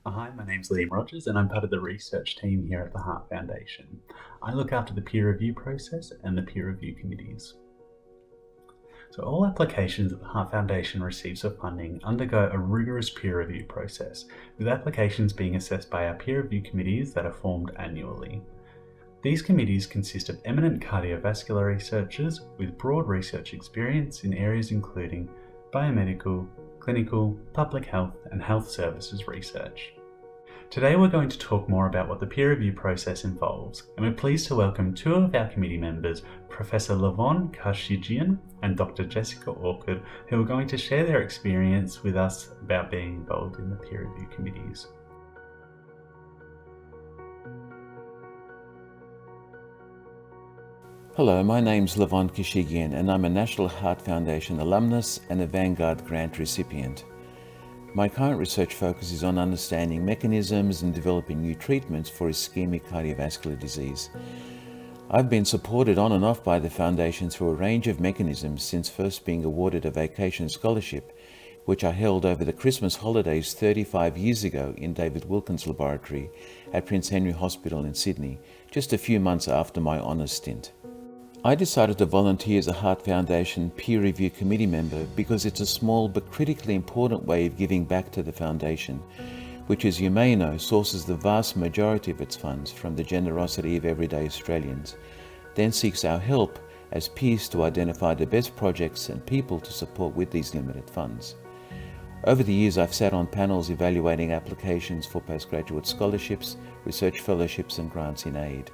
Hi, my name's Liam Rogers and I'm part of the research team here at the Heart Foundation. I look after the peer review process and the peer review committees. So all applications that the Heart Foundation receives for funding undergo a rigorous peer review process, with applications being assessed by our peer review committees that are formed annually. These committees consist of eminent cardiovascular researchers with broad research experience in areas including biomedical, clinical, public health, and health services research. Today we're going to talk more about what the peer review process involves, and we're pleased to welcome two of our committee members, Professor Levon Khachigian and Dr. Jessica Orchard, who are going to share their experience with us about being involved in the peer review committees. Hello, my name's Levon Khachigian and I'm a National Heart Foundation alumnus and a Vanguard grant recipient. My current research focus is on understanding mechanisms and developing new treatments for ischemic cardiovascular disease. I've been supported on and off by the Foundation through a range of mechanisms since first being awarded a vacation scholarship, which I held over the Christmas holidays 35 years ago in David Wilkins' laboratory at Prince Henry Hospital in Sydney, just a few months after my honours stint. I decided to volunteer as a Heart Foundation peer review committee member because it's a small but critically important way of giving back to the Foundation, which, as you may know, sources the vast majority of its funds from the generosity of everyday Australians, then seeks our help as peers to identify the best projects and people to support with these limited funds. Over the years, I've sat on panels evaluating applications for postgraduate scholarships, research fellowships and grants in aid.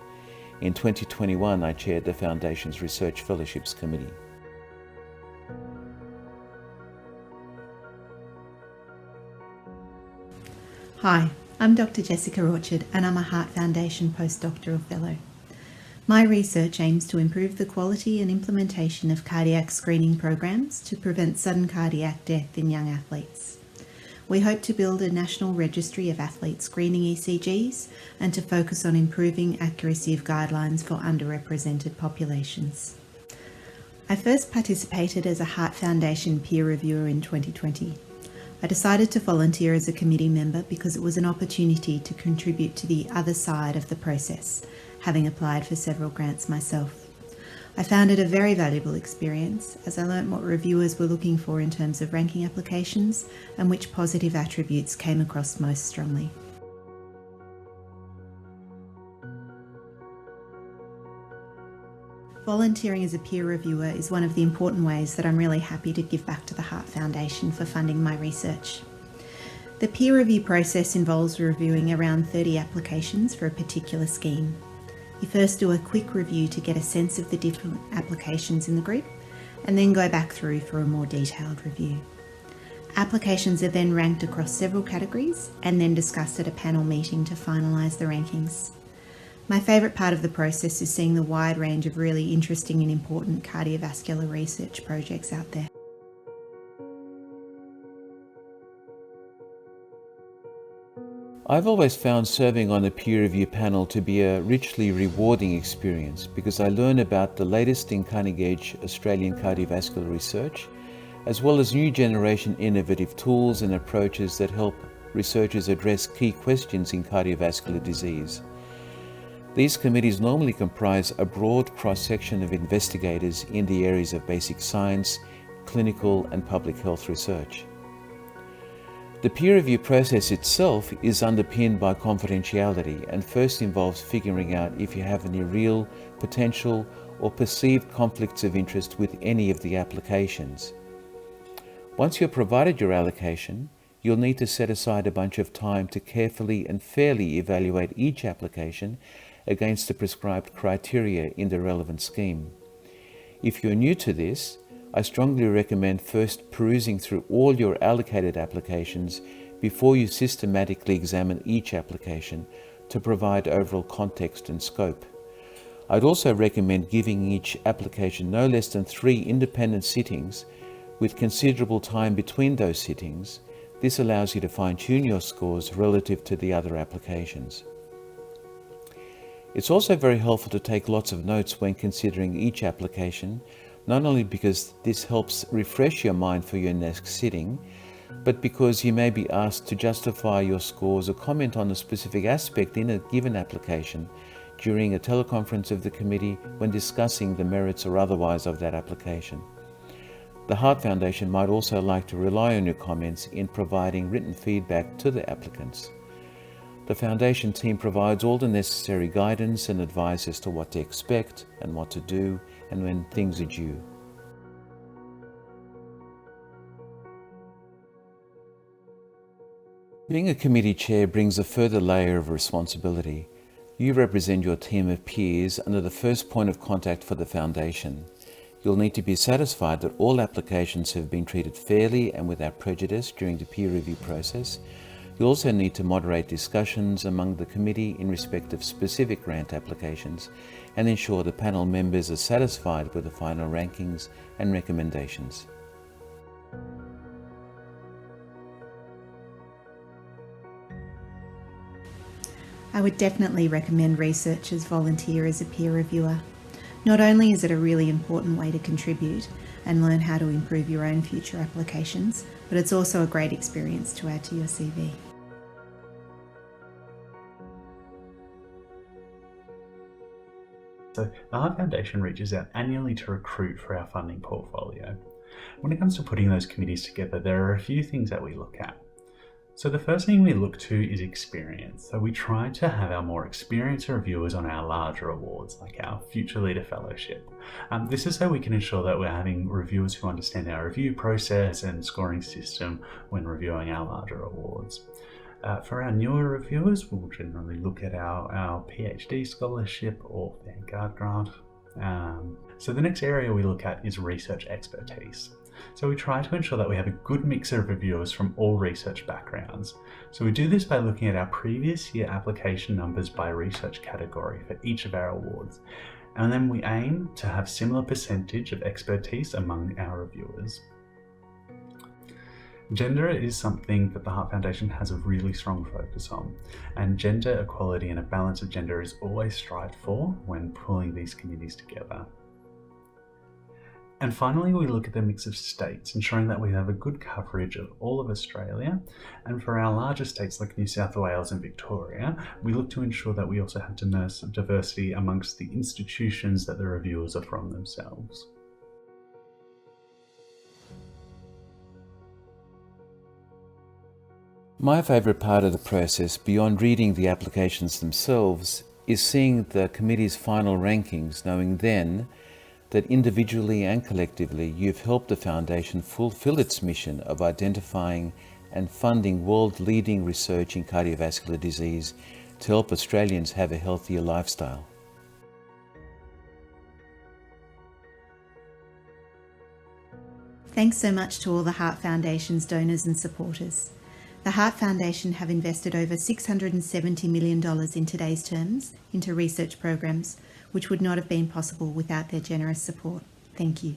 In 2021, I chaired the Foundation's Research Fellowships Committee. Hi, I'm Dr. Jessica Orchard and I'm a Heart Foundation postdoctoral fellow. My research aims to improve the quality and implementation of cardiac screening programs to prevent sudden cardiac death in young athletes. We hope to build a national registry of athlete screening ECGs and to focus on improving accuracy of guidelines for underrepresented populations. I first participated as a Heart Foundation peer reviewer in 2020. I decided to volunteer as a committee member because it was an opportunity to contribute to the other side of the process, having applied for several grants myself. I found it a very valuable experience as I learnt what reviewers were looking for in terms of ranking applications and which positive attributes came across most strongly. Volunteering as a peer reviewer is one of the important ways that I'm really happy to give back to the Heart Foundation for funding my research. The peer review process involves reviewing around 30 applications for a particular scheme. You first do a quick review to get a sense of the different applications in the group, and then go back through for a more detailed review. Applications are then ranked across several categories and then discussed at a panel meeting to finalise the rankings. My favourite part of the process is seeing the wide range of really interesting and important cardiovascular research projects out there. I've always found serving on a peer review panel to be a richly rewarding experience because I learn about the latest in cutting-edge Australian cardiovascular research, as well as new generation innovative tools and approaches that help researchers address key questions in cardiovascular disease. These committees normally comprise a broad cross-section of investigators in the areas of basic science, clinical and public health research. The peer review process itself is underpinned by confidentiality and first involves figuring out if you have any real, potential or perceived conflicts of interest with any of the applications. Once you're provided your allocation, you'll need to set aside a bunch of time to carefully and fairly evaluate each application against the prescribed criteria in the relevant scheme. If you're new to this, I strongly recommend first perusing through all your allocated applications before you systematically examine each application to provide overall context and scope. I'd also recommend giving each application no less than 3 independent sittings with considerable time between those sittings. This allows you to fine-tune your scores relative to the other applications. It's also very helpful to take lots of notes when considering each application, not only because this helps refresh your mind for your next sitting, but because you may be asked to justify your scores or comment on a specific aspect in a given application during a teleconference of the committee when discussing the merits or otherwise of that application. The Heart Foundation might also like to rely on your comments in providing written feedback to the applicants. The Foundation team provides all the necessary guidance and advice as to what to expect and what to do and when things are due. Being a committee chair brings a further layer of responsibility. You represent your team of peers under the first point of contact for the Foundation. You'll need to be satisfied that all applications have been treated fairly and without prejudice during the peer review process. You'll also need to moderate discussions among the committee in respect of specific grant applications and ensure the panel members are satisfied with the final rankings and recommendations. I would definitely recommend researchers volunteer as a peer reviewer. Not only is it a really important way to contribute and learn how to improve your own future applications, but it's also a great experience to add to your CV. So the Heart Foundation reaches out annually to recruit for our funding portfolio. When it comes to putting those committees together, there are a few things that we look at. So the first thing we look to is experience. So we try to have our more experienced reviewers on our larger awards, like our Future Leader Fellowship. This is so we can ensure that we're having reviewers who understand our review process and scoring system when reviewing our larger awards. For our newer reviewers, we'll generally look at our PhD scholarship or Vanguard grant. So the next area we look at is research expertise. So we try to ensure that we have a good mix of reviewers from all research backgrounds. So we do this by looking at our previous year application numbers by research category for each of our awards. And then we aim to have similar percentage of expertise among our reviewers. Gender is something that the Heart Foundation has a really strong focus on, and gender equality and a balance of gender is always strived for when pulling these committees together. And finally, we look at the mix of states, ensuring that we have a good coverage of all of Australia. And for our larger states like New South Wales and Victoria, we look to ensure that we also have diversity amongst the institutions that the reviewers are from themselves. My favourite part of the process, beyond reading the applications themselves, is seeing the committee's final rankings, knowing then that individually and collectively you've helped the Foundation fulfill its mission of identifying and funding world-leading research in cardiovascular disease to help Australians have a healthier lifestyle. Thanks so much to all the Heart Foundation's donors and supporters. The Heart Foundation have invested over $670 million in today's terms into research programs, which would not have been possible without their generous support. Thank you.